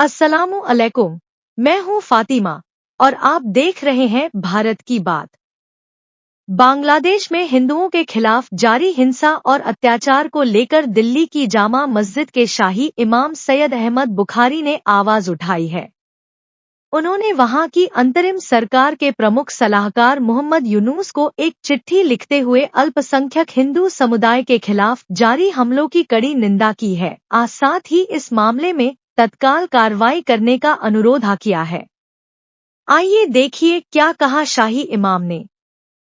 अस्सलामु अलैकुम। मैं हूँ फातिमा और आप देख रहे हैं भारत की बात। बांग्लादेश में हिंदुओं के खिलाफ जारी हिंसा और अत्याचार को लेकर दिल्ली की जामा मस्जिद के शाही इमाम सैयद अहमद बुखारी ने आवाज उठाई है। उन्होंने वहां की अंतरिम सरकार के प्रमुख सलाहकार मोहम्मद यूनुस को एक चिट्ठी लिखते हुए अल्पसंख्यक हिंदू समुदाय के खिलाफ जारी हमलों की कड़ी निंदा की है। साथ ही इस मामले में तत्काल कार्रवाई करने का अनुरोध किया है। आइए देखिए क्या कहा शाही इमाम ने।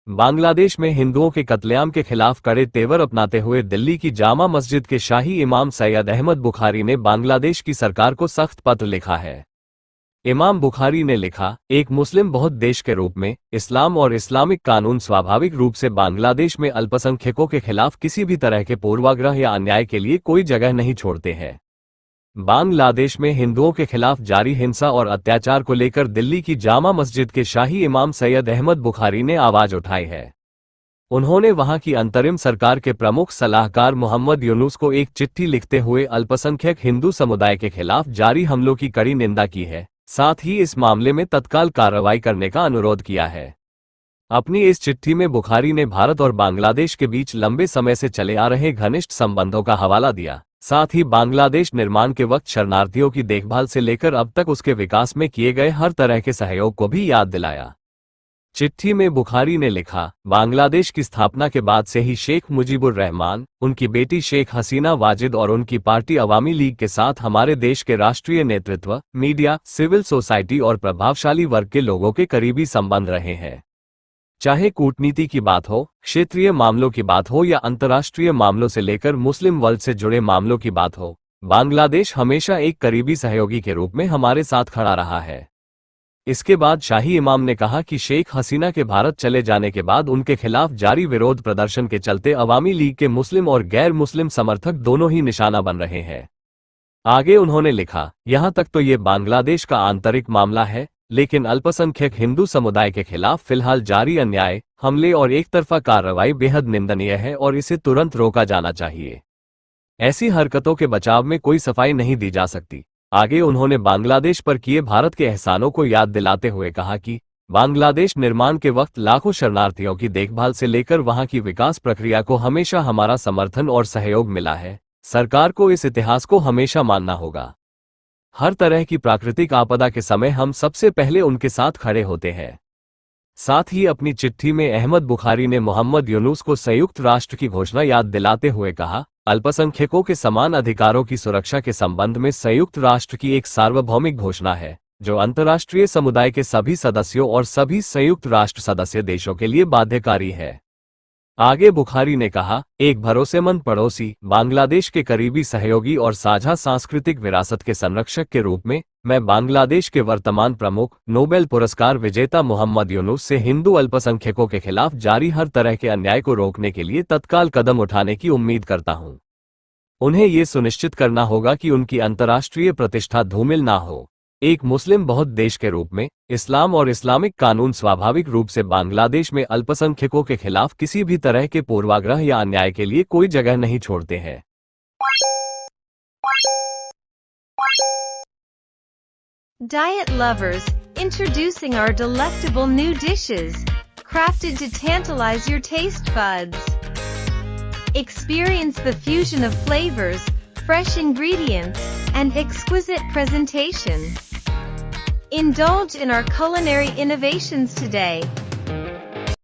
बांग्लादेश में हिंदुओं के कत्लेआम के खिलाफ कड़े तेवर अपनाते हुए दिल्ली की जामा मस्जिद के शाही इमाम सैयद अहमद बुखारी ने बांग्लादेश की सरकार को सख्त पत्र लिखा है। इमाम बुखारी ने लिखा, एक मुस्लिम बहुत देश के रूप में इस्लाम और इस्लामिक कानून स्वाभाविक रूप से बांग्लादेश में अल्पसंख्यकों के खिलाफ किसी भी तरह के पूर्वाग्रह या अन्याय के लिए कोई जगह नहीं छोड़ते हैं। बांग्लादेश में हिंदुओं के खिलाफ जारी हिंसा और अत्याचार को लेकर दिल्ली की जामा मस्जिद के शाही इमाम सैयद अहमद बुखारी ने आवाज उठाई है। उन्होंने वहां की अंतरिम सरकार के प्रमुख सलाहकार मोहम्मद यूनुस को एक चिट्ठी लिखते हुए अल्पसंख्यक हिंदू समुदाय के खिलाफ जारी हमलों की कड़ी निंदा की है। साथ ही इस मामले में तत्काल कार्रवाई करने का अनुरोध किया है। अपनी इस चिट्ठी में बुखारी ने भारत और बांग्लादेश के बीच लंबे समय से चले आ रहे घनिष्ठ संबंधों का हवाला दिया। साथ ही बांग्लादेश निर्माण के वक्त शरणार्थियों की देखभाल से लेकर अब तक उसके विकास में किए गए हर तरह के सहयोग को भी याद दिलाया। चिट्ठी में बुखारी ने लिखा, बांग्लादेश की स्थापना के बाद से ही शेख मुजीबुर रहमान, उनकी बेटी शेख हसीना वाजिद और उनकी पार्टी अवामी लीग के साथ हमारे देश के राष्ट्रीय नेतृत्व, मीडिया, सिविल सोसाइटी और प्रभावशाली वर्ग के लोगों के करीबी संबंध रहे हैं। चाहे कूटनीति की बात हो, क्षेत्रीय मामलों की बात हो या अंतर्राष्ट्रीय मामलों से लेकर मुस्लिम वर्ल्ड से जुड़े मामलों की बात हो, बांग्लादेश हमेशा एक करीबी सहयोगी के रूप में हमारे साथ खड़ा रहा है। इसके बाद शाही इमाम ने कहा कि शेख हसीना के भारत चले जाने के बाद उनके खिलाफ जारी विरोध प्रदर्शन के चलते अवामी लीग के मुस्लिम और गैर मुस्लिम समर्थक दोनों ही निशाना बन रहे हैं। आगे उन्होंने लिखा, यहां तक तो ये बांग्लादेश का आंतरिक मामला है, लेकिन अल्पसंख्यक हिंदू समुदाय के खिलाफ फिलहाल जारी अन्याय, हमले और एक तरफा कार्रवाई बेहद निंदनीय है और इसे तुरंत रोका जाना चाहिए। ऐसी हरकतों के बचाव में कोई सफाई नहीं दी जा सकती। आगे उन्होंने बांग्लादेश पर किए भारत के एहसानों को याद दिलाते हुए कहा कि बांग्लादेश निर्माण के वक्त लाखों शरणार्थियों की देखभाल से लेकर वहां की विकास प्रक्रिया को हमेशा हमारा समर्थन और सहयोग मिला है। सरकार को इस इतिहास को हमेशा मानना होगा। हर तरह की प्राकृतिक आपदा के समय हम सबसे पहले उनके साथ खड़े होते हैं। साथ ही अपनी चिट्ठी में अहमद बुखारी ने मोहम्मद यूनुस को संयुक्त राष्ट्र की घोषणा याद दिलाते हुए कहा, अल्पसंख्यकों के समान अधिकारों की सुरक्षा के संबंध में संयुक्त राष्ट्र की एक सार्वभौमिक घोषणा है, जो अंतर्राष्ट्रीय समुदाय के सभी सदस्यों और सभी संयुक्त राष्ट्र सदस्य देशों के लिए बाध्यकारी है। आगे बुखारी ने कहा, एक भरोसेमंद पड़ोसी, बांग्लादेश के करीबी सहयोगी और साझा सांस्कृतिक विरासत के संरक्षक के रूप में मैं बांग्लादेश के वर्तमान प्रमुख, नोबेल पुरस्कार विजेता मोहम्मद यूनुस से हिंदू अल्पसंख्यकों के खिलाफ जारी हर तरह के अन्याय को रोकने के लिए तत्काल कदम उठाने की उम्मीद करता हूं। उन्हें ये सुनिश्चित करना होगा कि उनकी अंतर्राष्ट्रीय प्रतिष्ठा धूमिल ना हो। एक मुस्लिम बहुत देश के रूप में इस्लाम और इस्लामिक कानून स्वाभाविक रूप से बांग्लादेश में अल्पसंख्यकों के खिलाफ किसी भी तरह के पूर्वाग्रह या अन्याय के लिए कोई जगह नहीं छोड़ते हैं। Diet lovers, introducing our delectable new dishes, crafted to tantalize your taste buds. Experience the fusion of flavors, fresh ingredients, and exquisite presentation. Indulge in our culinary innovations today.